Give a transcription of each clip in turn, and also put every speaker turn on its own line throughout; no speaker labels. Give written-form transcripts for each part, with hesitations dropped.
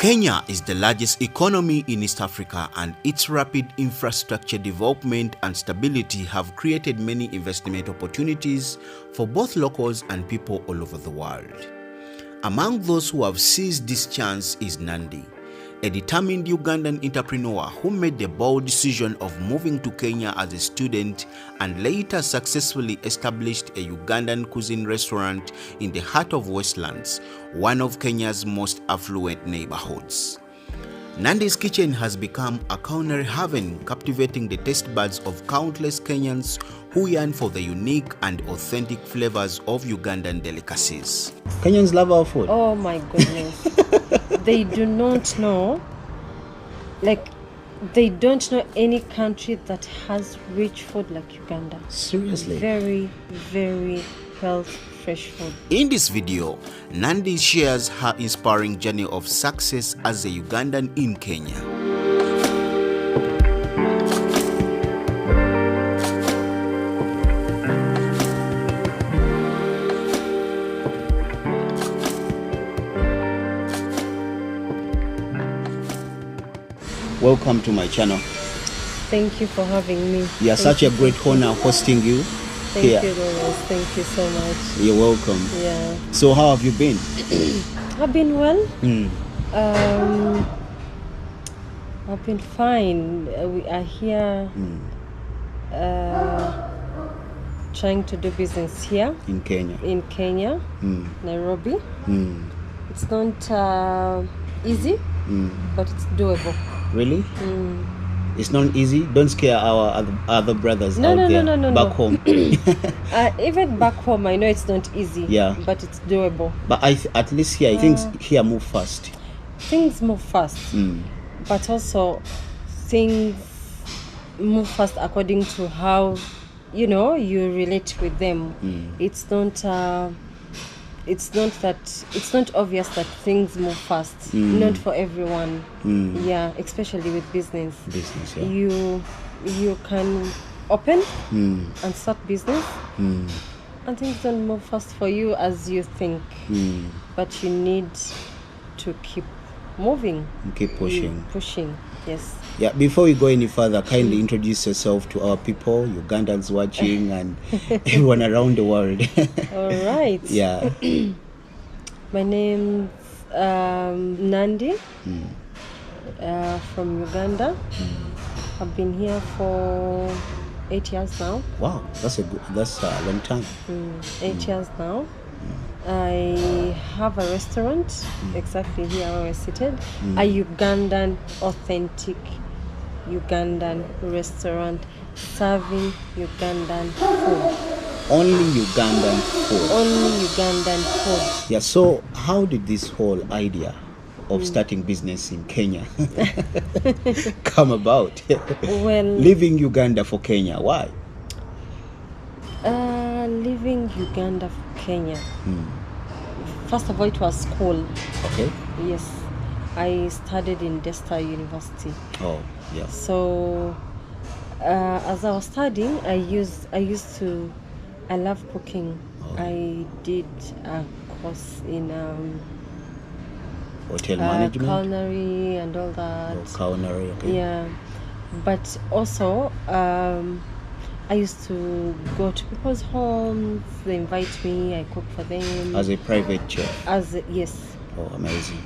Kenya is the largest economy in East Africa, and its rapid infrastructure development and stability have created many investment opportunities for both locals and people all over the world. Among those who have seized this chance is Nandy, a determined Ugandan entrepreneur who made the bold decision of moving to Kenya as a student and later successfully established a Ugandan cuisine restaurant in the heart of Westlands, one of Kenya's most affluent neighborhoods. Nandy's kitchen has become a culinary haven, captivating the taste buds of countless Kenyans who yearn for the unique and authentic flavors of Ugandan delicacies. Kenyans love our food.
Oh my goodness. They do not know, they don't know any country that has rich food like Uganda.
Seriously?
Very, very healthy, fresh food.
In this video, Nandy shares her inspiring journey of success as a Ugandan in Kenya. Welcome to my channel.
Thank you for having me.
Yeah, such a great honor hosting you here.
Thank you, Lawrence. Thank you so much.
You're welcome.
Yeah.
So how have you been?
I've been well. I've been fine. We are here trying to do business here.
In Kenya?
In Kenya, Nairobi. It's not easy, but it's doable.
Really? It's not easy. Don't scare our other brothers
No.
back home.
Even back home, I know it's not easy.
Yeah.
But it's doable.
But at least here, I think here move fast.
Things move fast, but also things move fast according to how you relate with them. It's not obvious that things move fast. Not for everyone. Yeah, especially with business.
Yeah.
You can open and start business, and things don't move fast for you as you think. But you need to keep moving.
Keep pushing.
Pushing. Yes.
Yeah, before we go any further, kindly introduce yourself to our people, Ugandans watching, and everyone around the world.
All right.
Yeah.
My name's Nandy, from Uganda. I've been here for 8 years now.
Wow, that's a long time.
8 years now. I have a restaurant exactly here where we're seated. A Ugandan, authentic Ugandan restaurant serving Ugandan food.
Only Ugandan food.
Only Ugandan food.
Yeah, so how did this whole idea of starting business in Kenya come about?
Well,
leaving Uganda for Kenya, why?
Leaving Uganda for Kenya. First of all, it was school.
Okay.
Yes, I studied in Desta University.
Oh, yeah.
So, as I was studying, I love cooking.
Oh.
I did a course in
hotel management,
culinary, and all that.
Oh, culinary, okay.
Yeah, but also I used to go to people's homes. They invite me. I cook for them
as a private chef.
Yes.
Oh, amazing.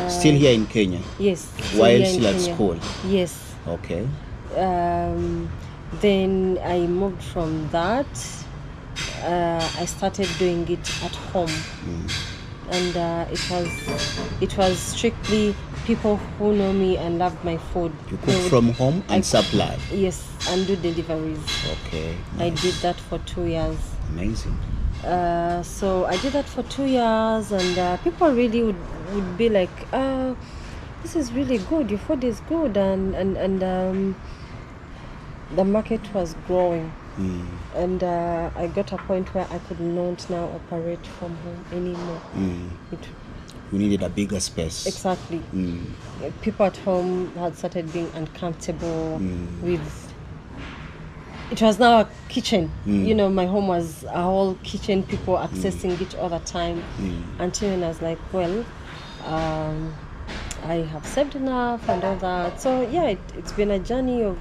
Still here in Kenya?
Yes.
While still at school?
Yes.
Okay.
Then I moved from that. I started doing it at home, and it was strictly people who know me and love my food.
You cook from home and supply?
Yes, and do deliveries.
Okay. Nice.
I did that for 2 years.
Amazing.
So I did that for 2 years, and people really would be like, this is really good, your food is good, and the market was growing. And I got a point where I could not now operate from home anymore.
You needed a bigger space.
Exactly. People at home had started being uncomfortable with. It was now a kitchen. My home was a whole kitchen, people accessing it all the time. Until when I was like, well, I have saved enough and all that. So yeah, it's been a journey of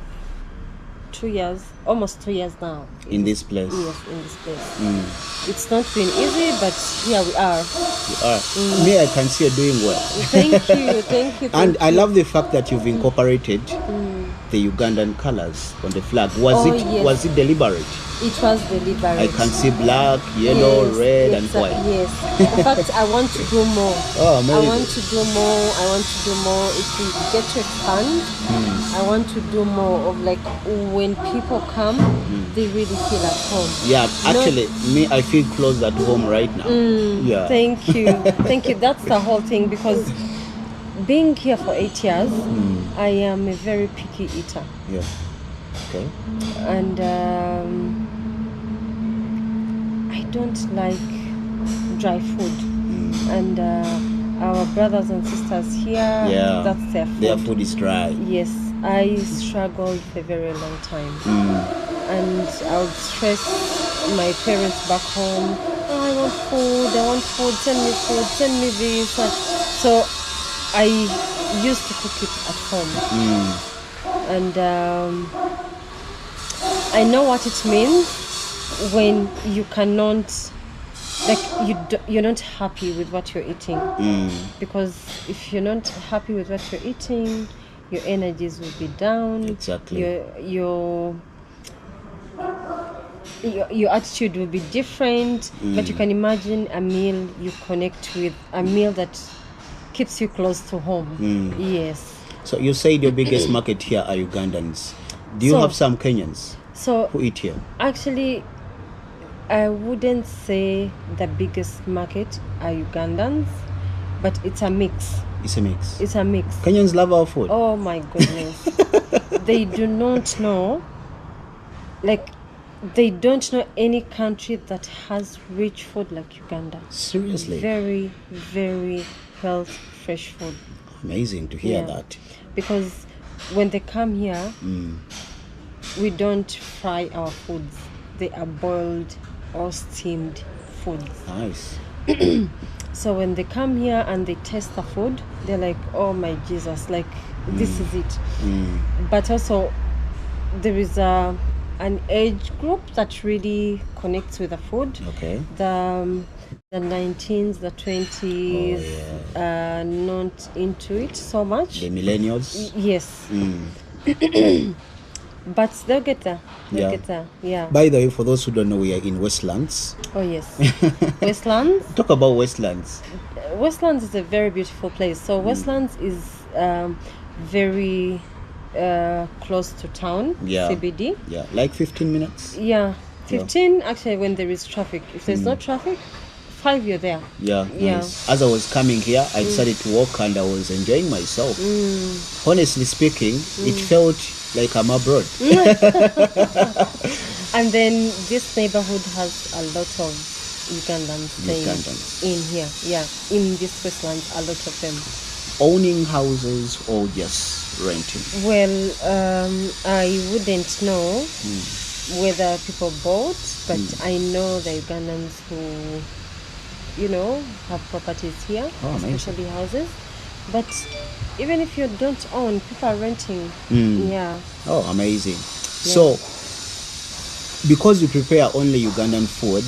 2 years, almost 2 years now.
In this place?
Yes, in this place. It's not been easy, but here we are.
You are. Me, I can see you're doing well.
Thank you, thank you.
And I love the fact that you've incorporated the Ugandan colors on the flag. Was it deliberate?
It was deliberate.
I can see black, yellow, red, and white.
Yes. In fact, I want to do more.
Oh, amazing.
I want to do more. If we get to expand, I want to do more of like when people come, they really feel at home. Yeah,
actually, me, I feel close at home right now. Yeah.
Thank you. Thank you. That's the whole thing, because being here for 8 years, I am a very picky eater.
Yeah. Okay.
And I don't like dry food. And our brothers and sisters here, that's their food.
Their food is dry.
Yes. I struggled for a very long time. And I would stress my parents back home. Oh, I want food, send me this. So I used to cook it at home. And I know what it means when you cannot, like you're not happy with what you're eating. Because if you're not happy with what you're eating, your energies will be down.
Exactly.
Your attitude will be different. But you can imagine a meal you connect with, a meal that keeps you close to home. Yes.
So you said your biggest market here are Ugandans. Do you have some Kenyans who eat here?
Actually, I wouldn't say the biggest market are Ugandans, but it's a mix.
It's a mix.
It's a mix.
Kenyans love our food.
Oh my goodness. They do not know, they don't know any country that has rich food like Uganda.
Seriously?
Very, very healthy, fresh food.
Amazing to hear that.
Because when they come here, we don't fry our foods. They are boiled or steamed foods.
Nice.
So when they come here and they taste the food, they're like, oh my Jesus, like this is it. But also there is an age group that really connects with the food.
Okay.
The 19s, the 20s are not into it so much.
The millennials?
Yes. But they'll get there. They'll get there. Yeah.
By the way, for those who don't know, we are in Westlands.
Oh, yes. Westlands?
Talk about Westlands.
Westlands is a very beautiful place. So Westlands is very close to town, CBD.
Yeah, like 15 minutes?
Yeah, 15 actually when there is traffic. If there's no traffic, 5 you're there.
Yeah. Nice. As I was coming here, I decided to walk and I was enjoying myself. Honestly speaking, it felt like I'm abroad.
And then this neighborhood has a lot of Ugandans staying in here. Yeah, in this Westlands, a lot of them.
Owning houses or just renting?
Well, I wouldn't know whether people bought, but I know the Ugandans who, have properties here, especially houses. But even if you don't own, people are renting. Yeah.
Oh, amazing. So, because you prepare only Ugandan food,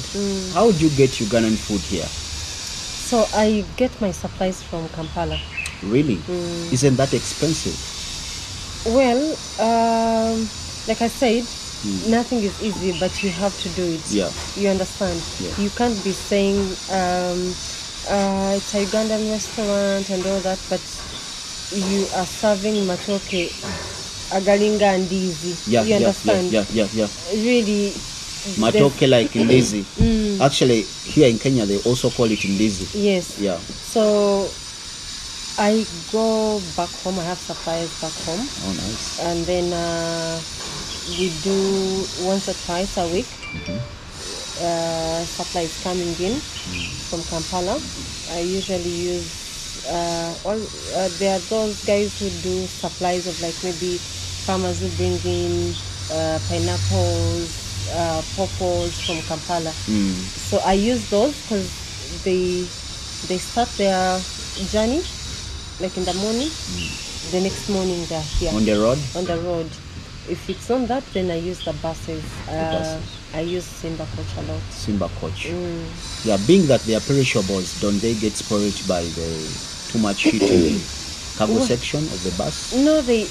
how do you get Ugandan food here?
So I get my supplies from Kampala.
Really? Isn't that expensive?
Well, like I said, nothing is easy, but you have to do it.
Yeah.
You understand?
Yeah.
You can't be saying it's a Ugandan restaurant and all that, but you are serving matoke, agalinga and ndizi. You understand?
Yeah.
Really.
Matoke like ndizi. Actually, here in Kenya, they also call it ndizi.
Yes.
Yeah.
So I go back home. I have supplies back home.
Oh, nice.
And then we do once or twice a week. Supplies coming in from Kampala. I usually use there are those guys who do supplies of like maybe farmers who bring in pineapples, pawpaws from Kampala. So I use those because they start their journey like in the morning, the next morning they're here.
On the road?
On the road. If it's on that, then I use the buses.
Buses.
I use Simba coach a lot.
Simba coach. Yeah, being that they are perishables, don't they get spoiled by the too much heat in the cargo section of the bus?
No, they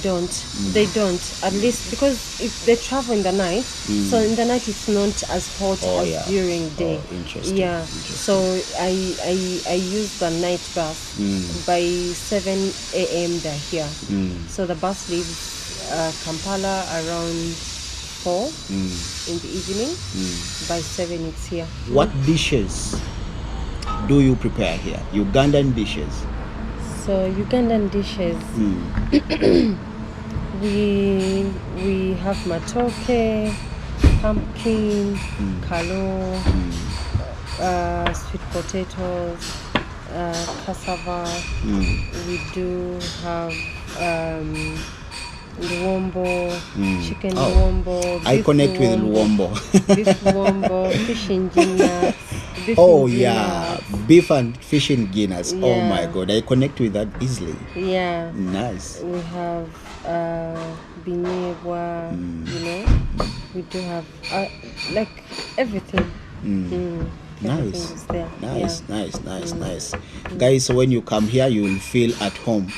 don't. They don't. At least because if they travel in the night, so in the night it's not as hot as during day.
Oh, interesting.
Yeah.
Interesting.
So I use the night bus. By 7 a.m. they're here. So the bus leaves Kampala around 4 in the evening. By 7 it's here.
What dishes do you prepare here? Ugandan dishes.
So Ugandan dishes, we have matoke, pumpkin, kalo, sweet potatoes, cassava. We do have luombo, chicken luombo.
I connect with luombo.
Beef luombo, fish ingina.
Beef and fish in Guinness.
Yeah.
Oh my god, I connect with that easily.
Yeah.
Nice.
We have binyebwa, we do have like everything.
Nice.
Is there.
Nice. Guys, so when you come here, you will feel at home.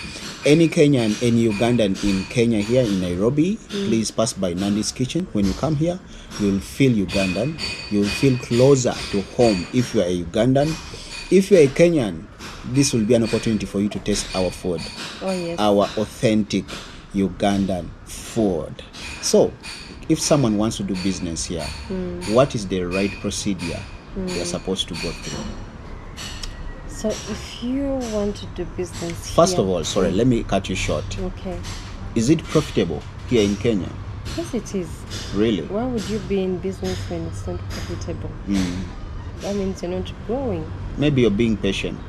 Any Kenyan, any Ugandan in Kenya here in Nairobi, please pass by Nandy's kitchen. When you come here, you will feel Ugandan. You will feel closer to home if you are a Ugandan. If you are a Kenyan, this will be an opportunity for you to taste our food.
Oh, yes.
Our authentic Ugandan food. So, if someone wants to do business here, what is the right procedure they are supposed to go through?
So if you want to do business
First of all, sorry, let me cut you short.
Okay.
Is it profitable here in Kenya?
Yes, it is.
Really?
Why would you be in business when it's not profitable? That means you're not growing.
Maybe you're being patient.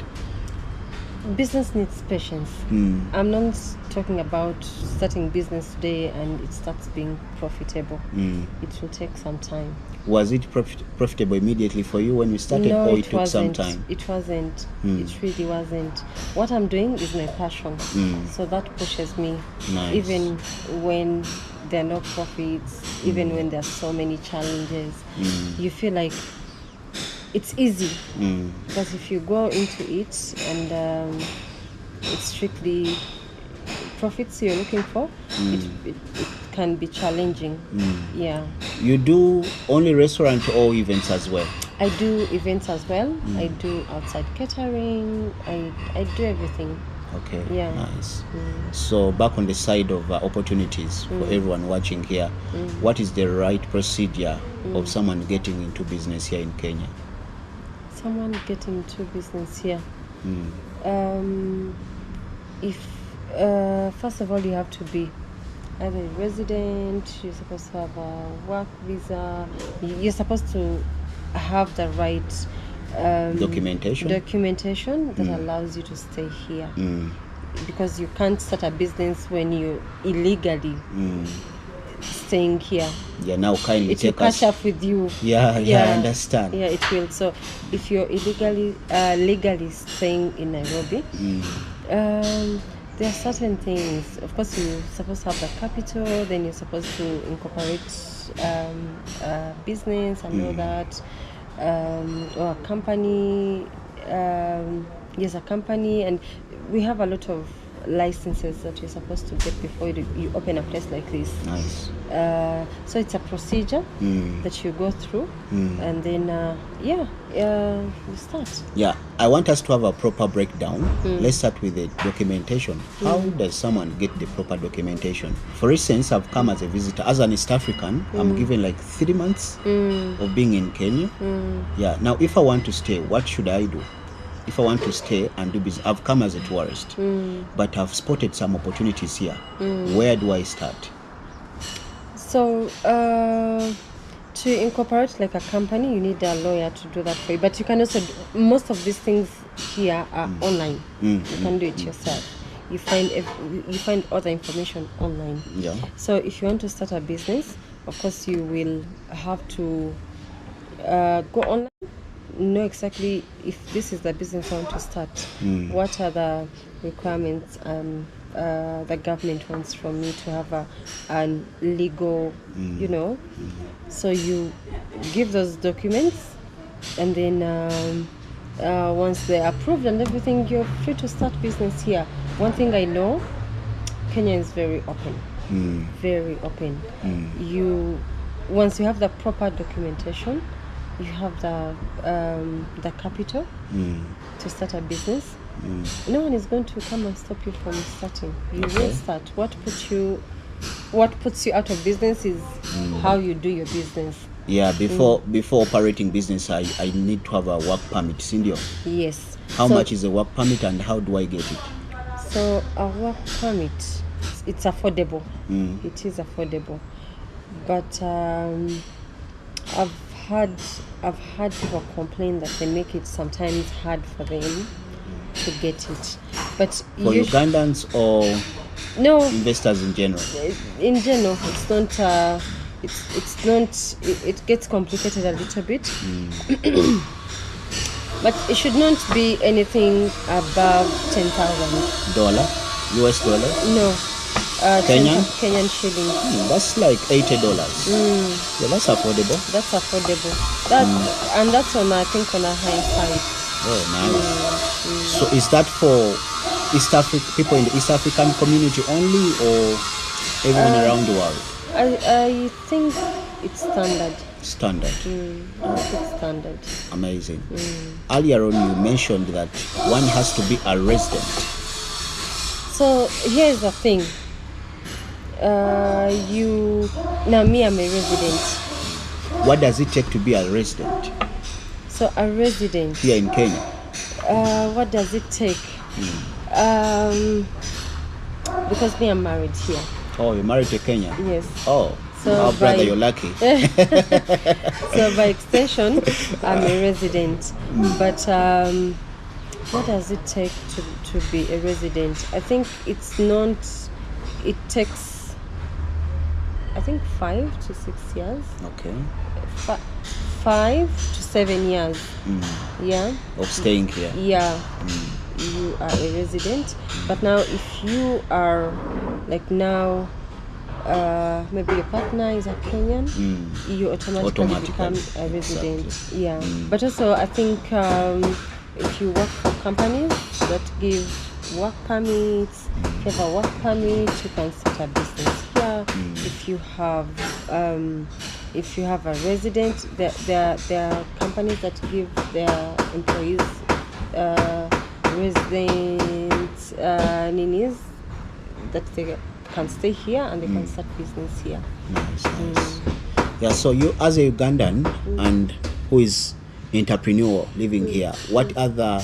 Business needs patience. I'm not talking about starting business today and it starts being profitable. It will take some time.
Was it profitable immediately for you when you started,
No,
or
it
took some
wasn't.
time?
It wasn't. It really wasn't. What I'm doing is my passion. So that pushes me.
Nice.
Even when there are no profits, even when there are so many challenges, you feel like it's easy. Because if you go into it and it's strictly profits you're looking for, it can be challenging. Yeah.
You do only restaurant or events as well?
I do events as well. I do outside catering. I do everything.
Okay.
Yeah.
Nice. So back on the side of opportunities for everyone watching here, what is the right procedure of someone getting into business here in Kenya?
Someone getting into business here. If first of all you have to be either a resident, you're supposed to have a work visa, you're supposed to have the right documentation that allows you to stay here, because you can't start a business when you're illegally staying here.
Yeah, now kindly
it will
take us.
catch up with you.
Yeah, I understand.
Yeah, it will. So if you're legally staying in Nairobi, there are certain things. Of course, you're supposed to have the capital, then you're supposed to incorporate business and all that, or a company. Yes, a company, and we have a lot of licenses that you're supposed to get before you open a place like this.
Nice.
So it's a procedure that you go through, and then you start.
Yeah, I want us to have a proper breakdown. Let's start with the documentation. How does someone get the proper documentation? For instance, I've come as a visitor. As an East African, I'm given like 3 months of being in Kenya. Yeah, now if I want to stay, what should I do? If I want to stay and do business, I've come as a tourist, but I've spotted some opportunities here. Where do I start?
So to incorporate like a company, you need a lawyer to do that for you. But you can also most of these things here are online. You can do it yourself. You find other information online.
Yeah.
So if you want to start a business, of course you will have to go online. know exactly if this is the business I want to start. What are the requirements the government wants from me to have a legal, So you give those documents, and then once they're approved and everything, you're free to start business here. One thing I know, Kenya is very open. Very open. Once you have the proper documentation, you have the capital to start a business. No one is going to come and stop you from starting. You will start. What puts you out of business is how you do your business.
Yeah, before operating business, I need to have a work permit, Cindy.
Yes.
How much is a work permit, and how do I get it?
So a work permit, it's affordable. It is affordable, but I've had people complain that they make it sometimes hard for them to get it. But
for Ugandans or
no
investors in general?
In general, it's not. It's not. It gets complicated a little bit. But it should not be anything above $10,000.
US dollar?
No. Kenyan shilling.
That's like $80. Yeah, that's affordable.
That's affordable. And that's on, I think, on a high side.
Oh, nice. So is that for people in the East African community only, or everyone around the world?
I think it's standard.
Standard.
It's standard.
Amazing. Earlier on, you mentioned that one has to be a resident.
So here's the thing. Me, I'm a resident.
What does it take to be a resident?
So a resident
here in Kenya.
What does it take? Because me, I'm married here.
Oh, you're married to Kenya?
Yes.
Oh, so brother, you're lucky.
So by extension, I'm a resident. But what does it take to be a resident? I think it's not. It takes, I think, 5 to 6 years.
Okay.
5 to 7 years. Yeah.
Of staying here.
Yeah. You are a resident, but now if you are like now, maybe your partner is a Kenyan, you automatically become a resident.
Exactly.
Yeah. But also I think if you work for companies that give work permits, if you have a work permit, you can start a business here. If you have a resident, there are companies that give their employees residents ninis that they can stay here and they can start business here.
Nice. Yeah, so you as a Ugandan and who is entrepreneur living here, what other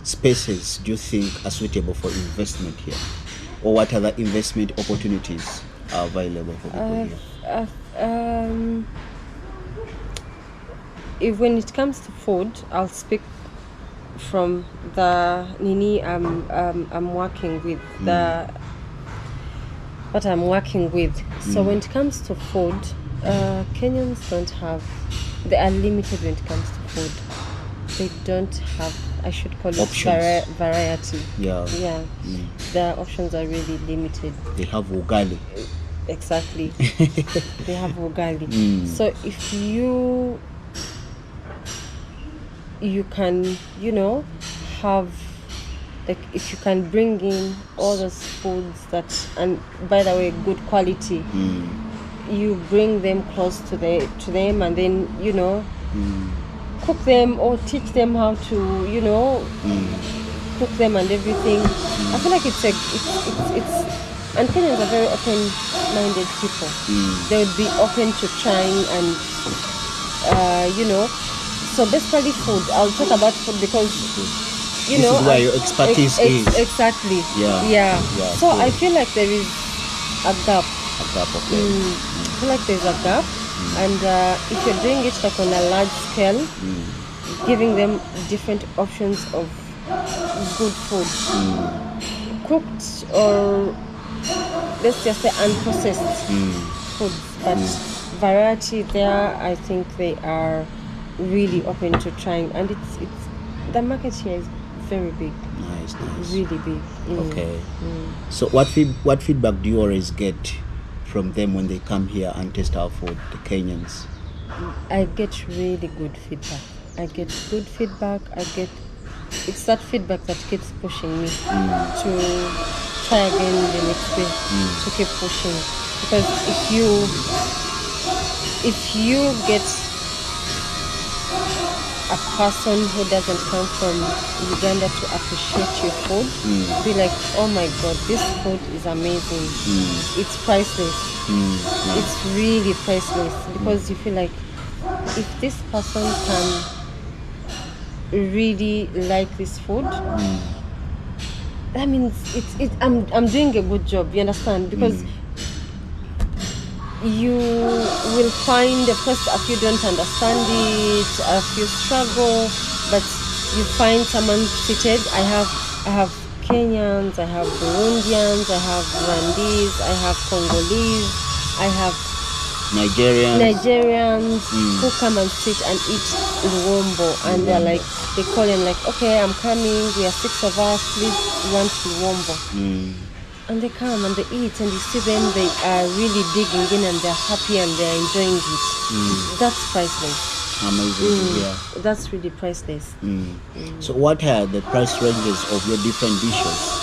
spaces do you think are suitable for investment here, or what other investment opportunities are available for people here?
If when it comes to food, I'll speak from the nini I'm working with, what I'm working with. So when it comes to food, Kenyans don't have, they are limited when it comes to food. They don't have, I should call it variety. Yeah. The options are really limited.
They have ugali.
Exactly. They have ugali. So if you can, have, like, if you can bring in all those foods that, and by the way, good quality, you bring them close to them, and then, cook them or teach them how to, cook them and everything. I feel like it's and Kenyans are very open-minded people. They would be open to trying and, so basically food. I'll talk about food because,
this is where your expertise is.
Exactly.
Yeah.
So I feel like there is a gap.
Okay.
I feel like there's a gap. And if you're doing it like on a large scale, giving them different options of good food, cooked or let's just say unprocessed foods, but variety there, I think they are really open to trying, and it's the market here is very big.
Nice.
Really big.
Okay. So what feedback do you always get from them when they come here and taste our food, the Kenyans?
I get really good feedback. It's that feedback that keeps pushing me to try again the next day, to keep pushing. Because if you get a person who doesn't come from Uganda to appreciate your food, be like, oh my God, this food is amazing. It's priceless. It's really priceless, because you feel like if this person can really like this food, that means I'm doing a good job. You understand? Because you will find the first, if you don't understand it, if you struggle, but you find someone seated. I have Kenyans, I have Burundians, I have Rwandese, I have Congolese, I have Nigerians who come and sit and eat luombo, and they're like, they call them like, okay, I'm coming, we are 6 of us, please want luombo. And they come and they eat, and you see them, they are really digging in, and they're happy and they're enjoying it. That's priceless.
Amazing. Yeah.
That's really priceless.
So what are the price ranges of your different dishes?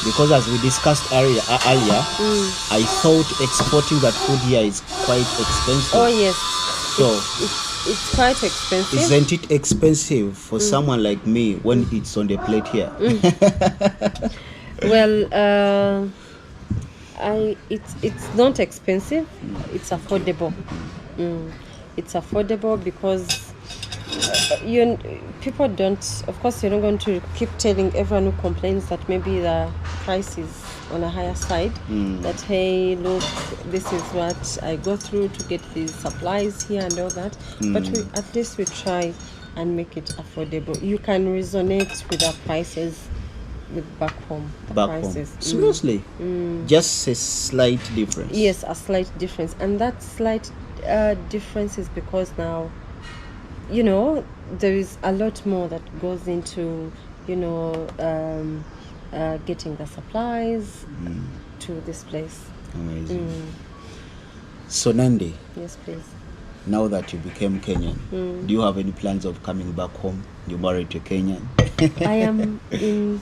Because as we discussed earlier, I thought exporting that food here is quite expensive.
Oh yes.
So
it's quite expensive.
Isn't it expensive for someone like me when it's on the plate here?
Well, it's not expensive. It's affordable. It's affordable because people don't. Of course, you're not going to keep telling everyone who complains that maybe the price is on a higher side. That, hey, look, this is what I go through to get these supplies here and all that. But at least we try and make it affordable. You can resonate with our prices with back home. Prices.
Seriously? Just a slight difference?
Yes, a slight difference. And that slight difference is because now, there is a lot more that goes into, getting the supplies to this place.
Amazing. So Nandy.
Yes, please.
Now that you became Kenyan, do you have any plans of coming back home? You married to Kenyan?
I am in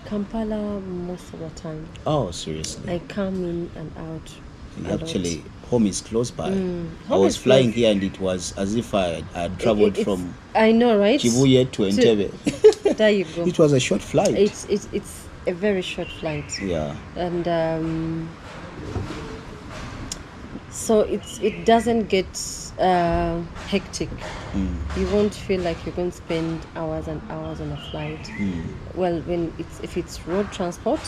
Kampala most of the time.
Oh, seriously?
I come in and out.
Actually, home is close by. I was flying here and it was as if I had traveled from
I know, right?
Chibuye to Entebbe.
There you go.
It was a short flight.
It's a very short flight.
Yeah.
And so it doesn't get hectic. You won't feel like you're going to spend hours and hours on a flight. Well, if it's road transport,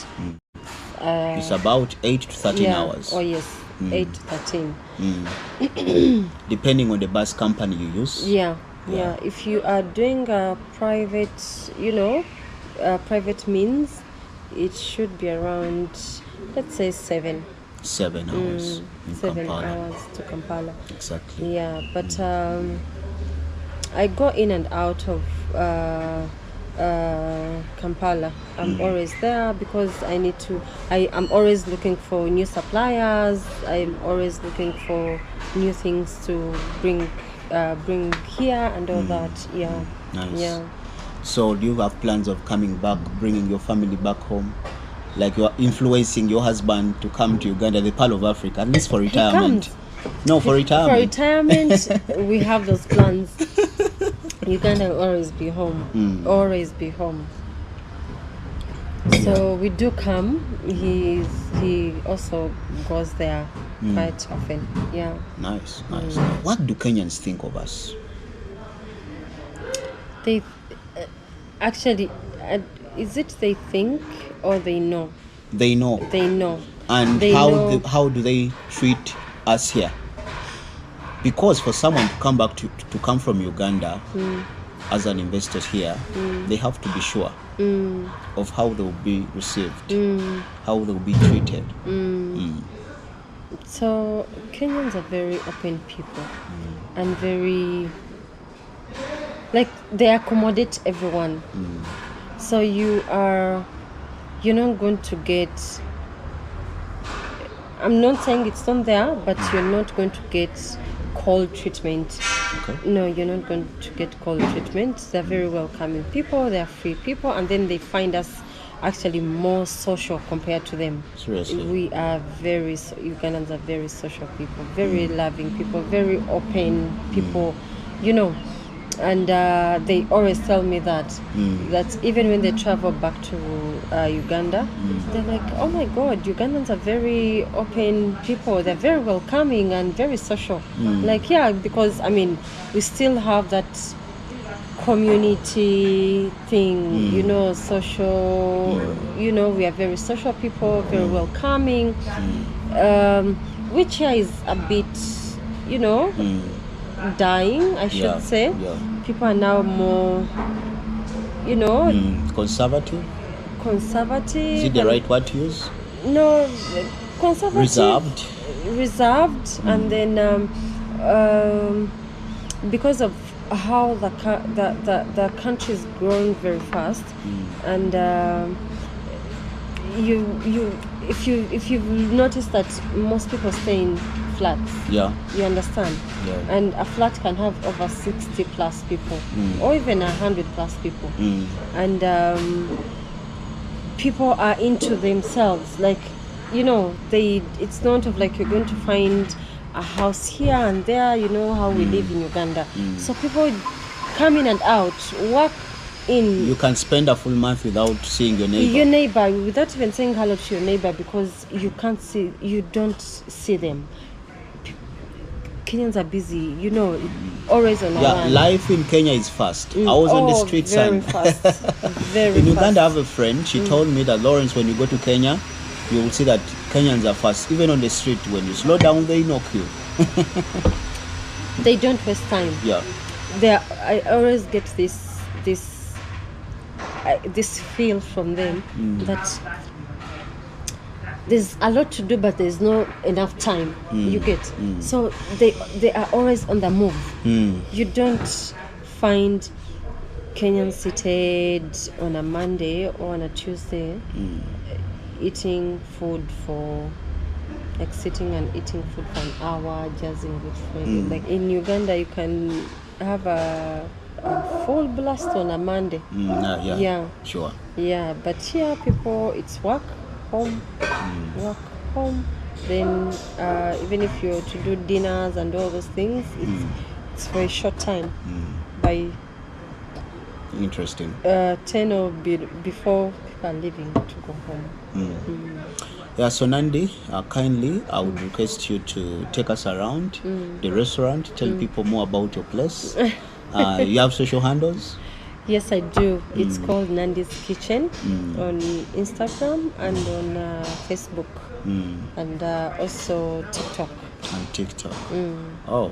it's about 8 to 13 hours.
Oh yes, 8 to 13.
Depending on the bus company you use.
Yeah. If you are doing a private, private means, it should be around, let's say 7
hours.
7 hours to Kampala.
Exactly.
Yeah, but I go in and out of Kampala. I'm always there because I'm always looking for new suppliers. I'm always looking for new things to bring here and all that. Yeah.
Nice.
Yeah.
So do you have plans of coming back, bringing your family back home? Like you're influencing your husband to come to Uganda, the Pearl of Africa, at least for retirement. No, for retirement.
For retirement, we have those plans. Uganda will always be home. Always be home. So we do come. He also goes there quite often. Yeah.
Nice. What do Kenyans think of us?
They actually, is it they think or they know?
They know. And how do they treat us here? Because for someone to come back to come from Uganda as an investor here, they have to be sure of how they will be received, how they will be treated.
So Kenyans are very open people and very like they accommodate everyone. So you're not going to get. I'm not saying it's not there, but you're not going to get cold treatment.
Okay.
No, you're not going to get cold treatment. They're very welcoming people. They're free people, and then they find us actually more social compared to them.
Seriously.
We are Ugandans are very social people, very loving people, very open people, and they always tell me that even when they travel back to Uganda, they're like, oh my God, Ugandans are very open people. They're very welcoming and very social. Like, yeah, because I mean, we still have that community thing, social, we are very social people, very welcoming, which here is a bit, dying, I should say.
Yeah.
People are now more,
Conservative?
conservative.
Is it the right word to use?
No, conservative. Reserved, and then because of how the country is growing very fast, and if you've noticed that most people stay in flats, you understand, and a flat can have over 60 plus people, or even 100 plus people, and people are into themselves, like, it's not of like you're going to find a house here and there, how we live in Uganda. So people come in and out, work in.
You can spend a full month without seeing your neighbor.
Without even saying hello to your neighbor, because you don't see them. Kenyans are busy, always on
run. Life in Kenya is fast. I was on the streets
very fast. Very
in
fast.
Uganda, I have a friend. She told me that, Lawrence, when you go to Kenya, you will see that Kenyans are fast. Even on the street, when you slow down, they knock you.
They don't waste time.
Yeah.
I always get this feel from them that there's a lot to do, but there's not enough time. You get. So they are always on the move. You don't find Kenyans seated on a Monday or on a Tuesday eating food for, like, sitting and eating food for an hour, jazzing with friends. Like in Uganda, you can have a full blast on a Monday.
Yeah. Sure.
Yeah, but here people, it's work, home, work, home. Then even if you're to do dinners and all those things, it's for a short time. By
interesting.
10 or before people are leaving to go home.
Yeah, so Nandy, kindly, I would request you to take us around the restaurant, tell people more about your place. You have social handles?
Yes, I do. It's called Nandy's Kitchen on Instagram and on Facebook, and also TikTok.
And TikTok. Oh,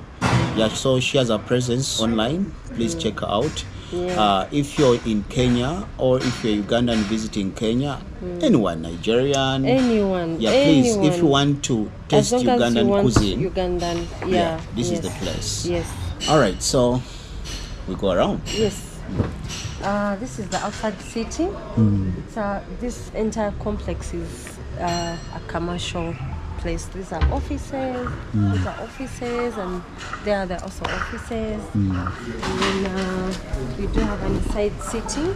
yeah. So she has a presence online. Please check her out. Yeah. If you're in Kenya, or if you're Ugandan visiting Kenya, anyone, Nigerian,
anyone,
please, if you want to taste Ugandan cuisine,
Ugandan,
this is the place.
Yes.
All right, so we go around.
Yes. This is the outside city. This entire complex is a commercial place. These are offices. These are offices, and there are also offices. And then we do have an inside sitting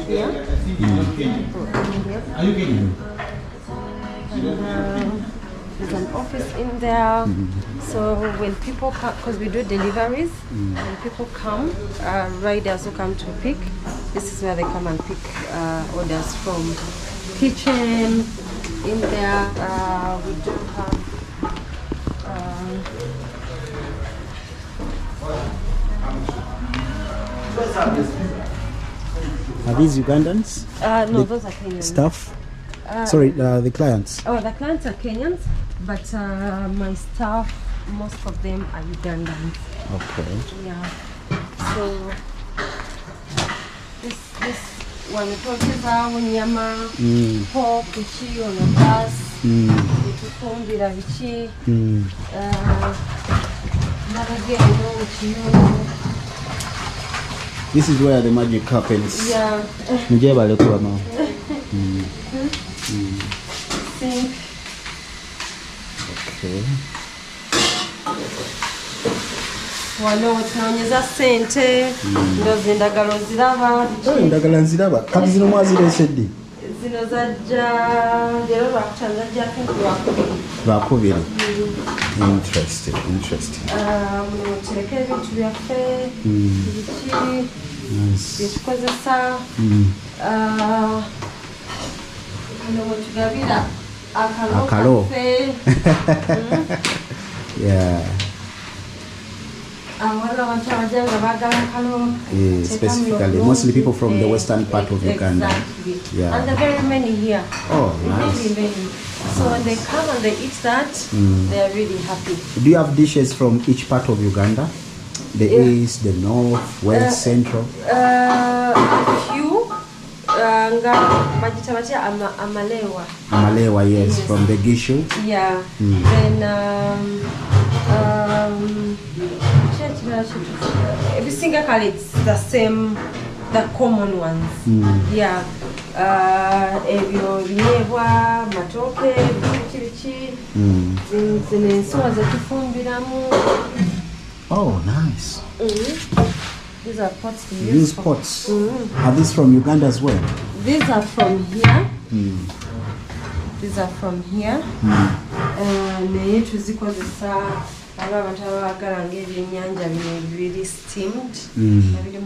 here. And there's an office in there. So when people come, because we do deliveries, when people come, riders who come to pick, this is where they come and pick orders from. Kitchen in there, we do have
Are these Ugandans?
no, those are Kenyans.
Staff? Sorry, the clients.
Oh, the clients are Kenyans, but my staff, most of them are Ugandans.
Okay.
Yeah. So this wanatokeza nyama, pork, uchi on a bus. bitufumbira biki nabagendo kino.
This is where the magic happens.
Yeah.
Njebale kuba mama.
Sink.
Okay.
Wano tunaonyeza sente ndozi endagala oziraba.
Endagala nziraba. Kati zino mwazireesedde?
Zino zajja leero lwakutanzajja
lwakubiri. Interesting.
muno mutereke ebintu byaffe biki byetukozesa muno mwetugabira akalo kaffe.
Yeah. Specifically, mostly people from the western part of Uganda.
Exactly.
Yeah.
And there are very many here.
Oh, nice.
Really many. So when they come and they eat that, they are really happy.
Do you have dishes from each part of Uganda? The east, the north, west, central?
A few. Amalewa.
Amalewa, yes, from the Gishu.
Yeah. Then every single color it's the same, the common ones. Yeah. Ebyo binyebwa matoke biki zine nsuwa zetufumbiramu.
Oh, nice.
These are pots we
use pots. Are these from Uganda as well?
These are from here. These are from here. Naye tuzikozesa abantu abagala ng'ebyennyanja bino biri steamed. Nabiri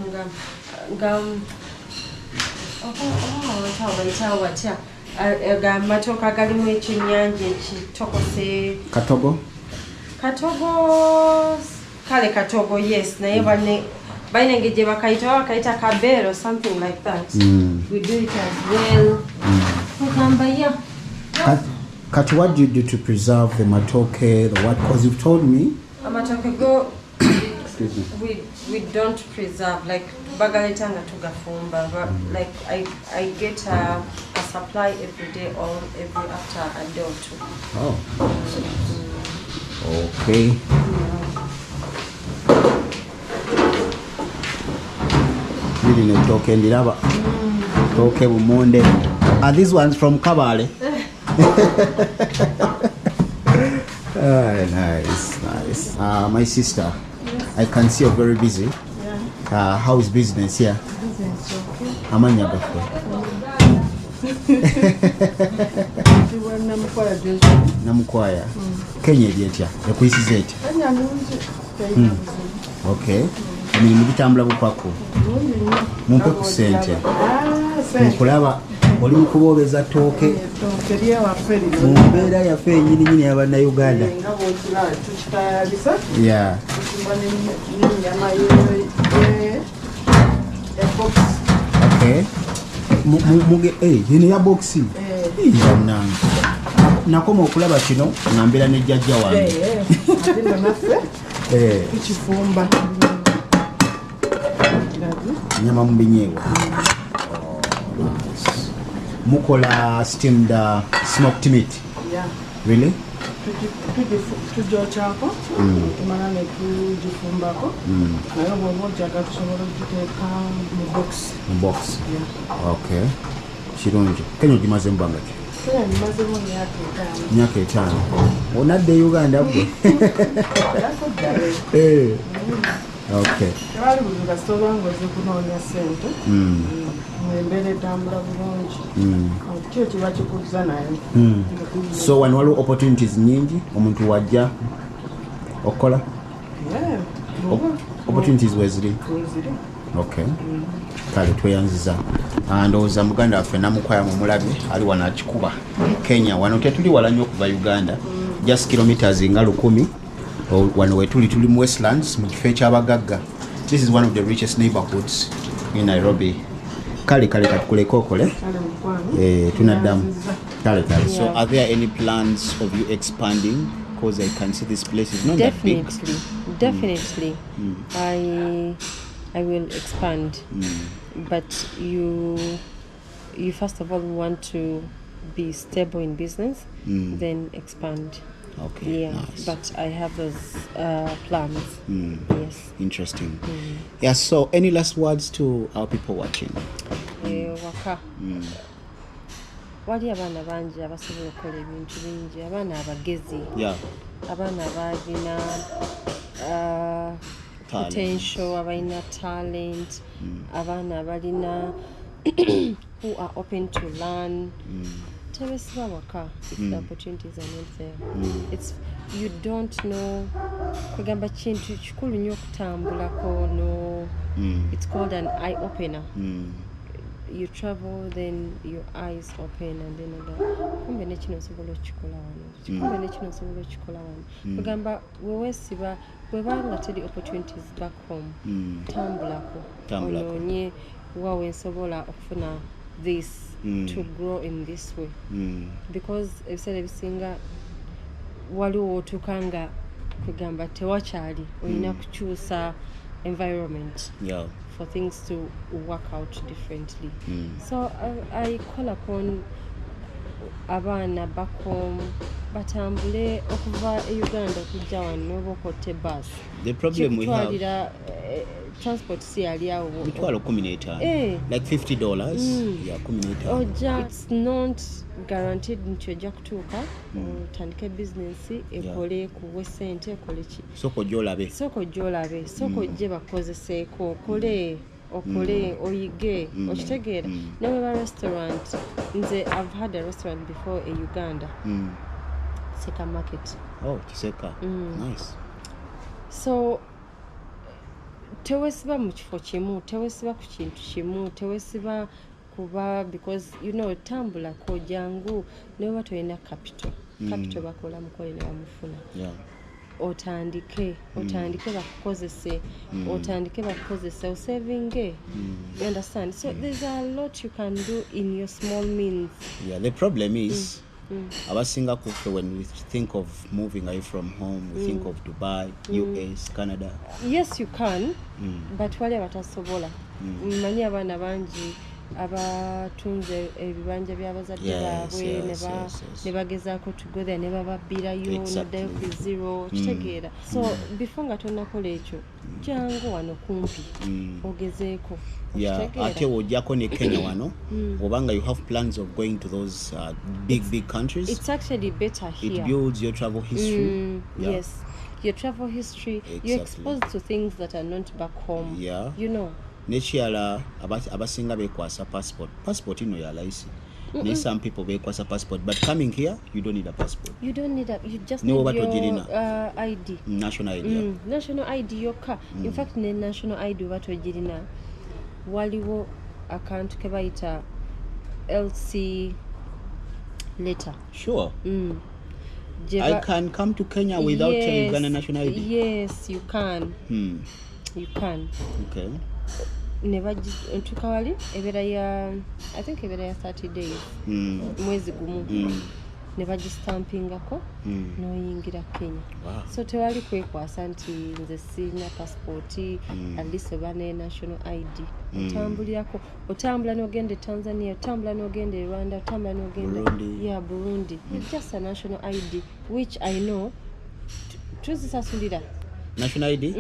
nga amatooke agalimu ekyennyanja ekitokose.
Katogo?
Katogo, yes. Naye balina engeri gye bakayita kabero or something like that. We do it as well.
Kati, what do you do to preserve the matoke, the what? Because you've told me.
Matoke go.
Excuse me.
We don't preserve, like bagaleta nga tugafumba, but like I get a supply every day or every after a day or two.
Oh. Okay. Really no toke ndiraba. Toke bumonde. Are these ones from Kabale? Nice. My sister, I can see you're very busy. Yeah. How is business here?
Business okay.
Amanya gafe. Namukwaya. Kenya ebyetya. Yakuyisiza etya. Okay. Emirimu gitambula bupako. Mumpe ku ssente. Nkulaba oli mu kuboobeza ttooke mu mbeera yaffe ennyininyini y'Abannayuganda. Yeah. Okay. Yino ya boxi. Yannange. Nakoma okulaba kino nga mbeera ne jjajja wange.
Tukifumba.
Nyama mu binyeebwa. Mukola steamed smoked meat.
Yeah.
Really?
Tujochako. Tumana ne tujifumbako. Nayo bwoba ojjaga tusobola okugiteeka mu box.
Mu box.
Yeah.
Okay. Kirungi. Kenya ogimaze mu bbanga ki?
Kenya nimazemu
myaka 5. Onadde Uganda gwe? Okay.
Tewali buli kasitoba ng'oze kunoonya ssente. Embeera etambula bulungi. Kyo kiba kikuzza naye.
So wano waliwo opportunities nyingi omuntu wajja okukola?
Yeah.
Opportunities weziri? Okay. Kale tweyanziza. Ndowooza muganda waffe Namukwaya mumulabye ali wano akikuba. Kenya wano tetuli wala nnyo okuva Uganda. Just kilometers nga 10. Wano wetuli mu Westlands mu kifo eky'abagagga. This is one of the richest neighborhoods in Nairobi. Kale katukuleko okole. Tunaddamu. Kale. So are there any plans of you expanding? Because I can see this place is not that big.
Definitely. I will expand. But you first of all want to be stable in business, then expand.
Okay,
Yeah,
nice.
but I have those plans. Yes.
Interesting. Yeah, so any last words to our people watching?
Waka. Wali abaana bangi abasobola okukola ebintu bingi, abaana abagezi,
Yeah.
abaana abalina potential, abalina talent, abaana abalina who are open to learn. Tebesiba waka if the opportunities are not there. It's you don't know kugamba kintu kikulu nnyo okutambulako. No, it's called an eye opener. You travel, then your eyes open, and then kumbe nekino osobola okikola wano, kumbe nekino osobola okikola wano. Kugamba wewesiba webanga teri opportunities back home, tambulako onoonye wawe nsobola okufuna this to grow in this way, because ebiseera ebisinga waliwo otuuka nga kugamba tewakyali olina kukyusa environment for things to work out differently. So I call upon abaana back home batambule okuva e Uganda okujja wano n'oba okotte bus.
The problem we have,
transport si yali awo
mitwalo 15 like $50. Yeah, 15.
Oja, it's not guaranteed nti ojja kutuuka otandike bizinesi ekole kuwe ssente ekole ki.
Soko gy'olabe,
soko ojje bakozeseeko okole oyige okitegeera. Newe restaurant, nze I've had a restaurant before in Uganda, Seka Market.
Oh, Kiseka. Nice. So
tewesiba mu kifo kimu, tewesiba ku kintu kimu, tewesiba kuba, because tambulako jangu newe tolina capital bakola mukole ne bamufuna. Otandike bakukozese, osavinge. You understand? So there's a lot you can do in your small means.
Yeah, the problem is abasinga kufe, when we think of moving away from home, we think of Dubai, US, Canada.
Yes, you can, but wale batasobola. Mmanyi abaana bangi abatunze ebibanja by'abazadde baabwe ne bagezaako to go there ne bababbirayo noddayo ku zero, kitegeera. So before nga tonnakola ekyo, jangu wano kumpi ogezeeko.
Ate wojjako ne Kenya wano, obanga you have plans of going to those big countries,
it's actually better here.
It builds your travel history.
Yes, your travel history. Exactly. You're exposed to things that are not back home. Nekirala
abasinga bekwasa passport ino ya laisi. Some people bekwasa passport, but coming here you don't need a passport.
You just need your ID.
National ID.
National ID yokka. In fact ne national ID batogirina waliwo akantu ke bayita LC letter.
Sure. I can come to Kenya without a Uganda national ID.
Yes, you can. You can.
Okay.
Never tukawali I think ebera ya 30 days. Mwezi gumu. Never stampingako noyingira Kenya.
Wow.
So tewali kwekwasa nti nze sina passport, at least obane national ID. Otambula n'ogenda Tanzania, otambula n'ogenda Rwanda, otambula n'ogenda Burundi. It's just a national ID, which I know tuzisasulira.
National ID?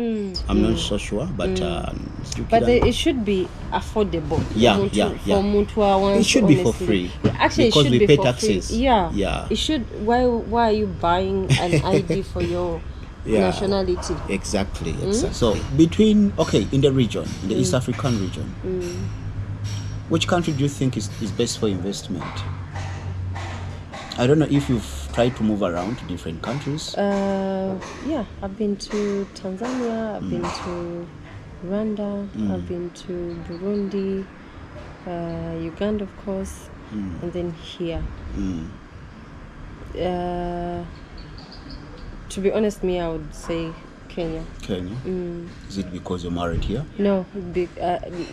I'm not so sure, but
it should be affordable.
It should be for free.
Actually,
because
it should
we
be
pay
for
taxes.
Free. Yeah. It should. Why are you buying an ID for your nationality?
Exactly. So in the region, in the East African region, which country do you think is best for investment? I don't know if you've tried to move around to different countries.
I've been to Tanzania, I've been to Rwanda, I've been to Burundi, Uganda of course, and then here. To be honest, I would say Kenya. Is it because you're married here? No,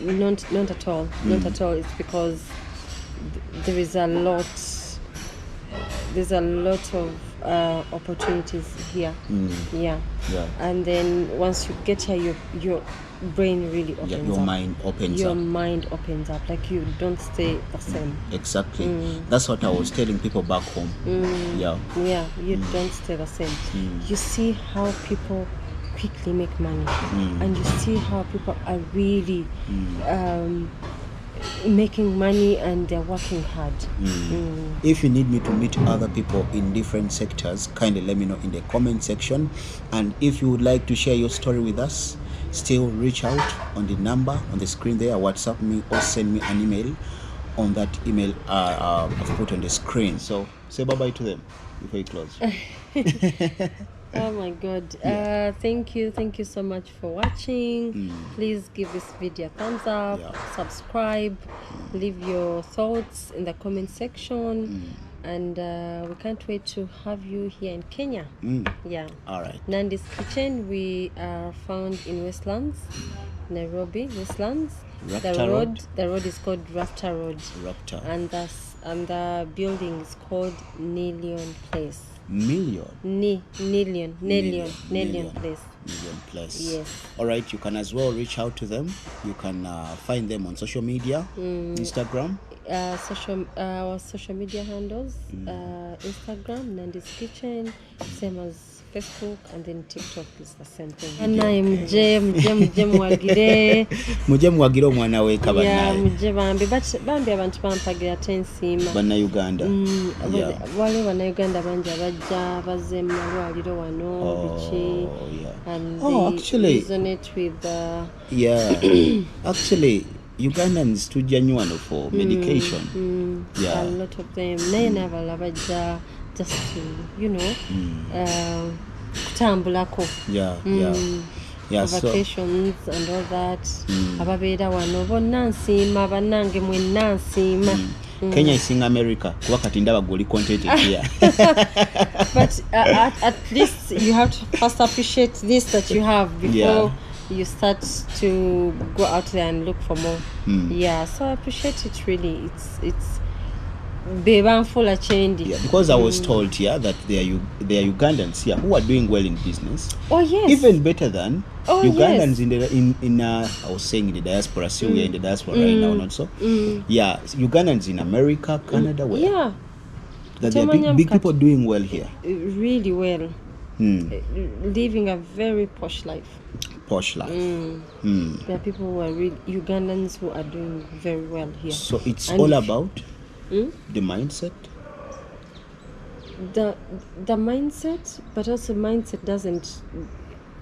not at all. Not at all. It's because there is a lot. There's a lot of opportunities here. And then once you get here, brain really opens up.
Your mind opens
Your
up.
mind opens up. Like you don't stay the same.
Exactly. That's what I was telling people back home. Yeah.
Yeah, you don't stay the same. You see how people quickly make money, and you see how people are really making money and they're working hard.
If you need me to meet other people in different sectors, kindly let me know in the comment section. And if you would like to share your story with us, still reach out on the number on the screen there, WhatsApp me or send me an email on that email I've put on the screen. So say bye-bye to them before you close.
Oh my god. Thank you so much for watching. Please give this video a thumbs up, subscribe, leave your thoughts in the comment section, and we can't wait to have you here in Kenya. Yeah.
All right.
Nandy's Kitchen, we are found in Westlands, Nairobi, Westlands. The road is called Rafter Road. And the building is called Nelion Place. Nelion Place. Yes.
All right, you can as well reach out to them. You can find them on social media, Instagram.
Our social media handles, Instagram, Nandy's Kitchen, same as Facebook, and then TikTok is the same thing. And I'm muje
muwagire omwana we kaba naye.
Muje bambi abantu bampagira tensiima.
Bannayuganda.
Waliwo bannayuganda bangi abajja bazze mu malwaliro wano biki. And they resonate with
actually Ugandans tujja nnyo wano for medication.
A lot of them. Naye n'abalala bajja just to, kutambulako. Vacations and all that. Ababeera wano bonna nsiima, bannange mwenna nsiima.
Kenya isinga America kuba kati ndaba goli content here.
But at least you have to first appreciate this that you have before you start to go out there and look for more. So I appreciate it really. It's full of change.
Because I was told here that there are Ugandans here who are doing well in business.
Oh yes.
Even better than Ugandans in I was saying in the diaspora. So we are in the diaspora right now, not so. Ugandans in America, Canada, where? Yeah. That there are big people doing well here.
Really well. Living a very posh life. There are people who are really Ugandans who are doing very well here.
So it's all about the mindset.
The mindset, but also mindset doesn't.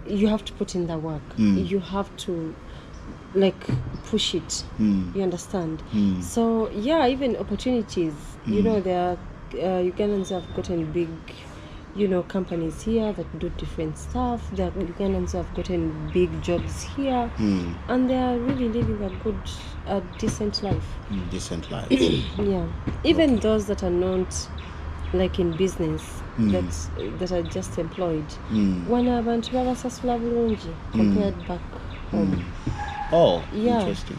You have to put in the work. You have to push it. You understand? So even opportunities. There are Ugandans have gotten big. Companies here that do different stuff. The Ugandans have gotten big jobs here, and they are really living a decent life. Even those that are not in business, that are just employed. Wana abantu babasasula bulungi compared back home.
Oh, interesting.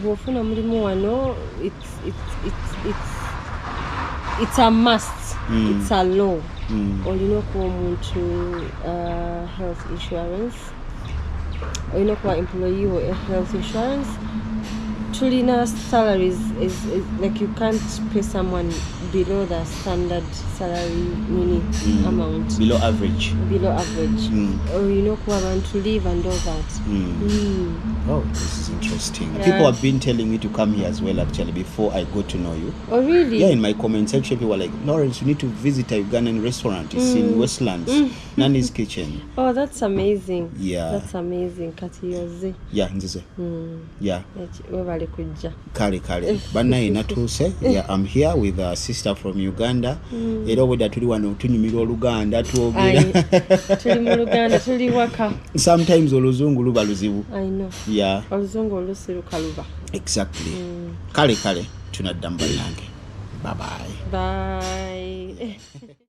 Bwofuna mulimu wano, it's a must. It's a law. Olina okuwa omuntu health insurance. Olina okuwa employee or health insurance. Tulina salaries is you can't pay someone below the standard salary amount.
Below average.
Or kuwa abantu live and all that.
Oh, this is interesting. People have been telling me to come here as well actually before I got to know you.
Oh really?
Yeah, in my comment section people were like, Lawrence, you need to visit a Ugandan restaurant. It's in Westlands. Nandy's Kitchen.
Oh, that's amazing.
Yeah.
That's amazing. Kati yoze.
Yeah, nzize. Yeah.
Webale kujja.
Kale. Bannaye natuuse. Yeah, I'm here with a sister from Uganda. Era obwedda tuli wano tunyumira Oluganda twogera.
Tuli mu Luganda tuli waka.
Sometimes oluzungu luba luzibu.
I know.
Yeah.
Oluzungu olusi lukaluba.
Exactly. Kale tunadda mu bannange. Bye.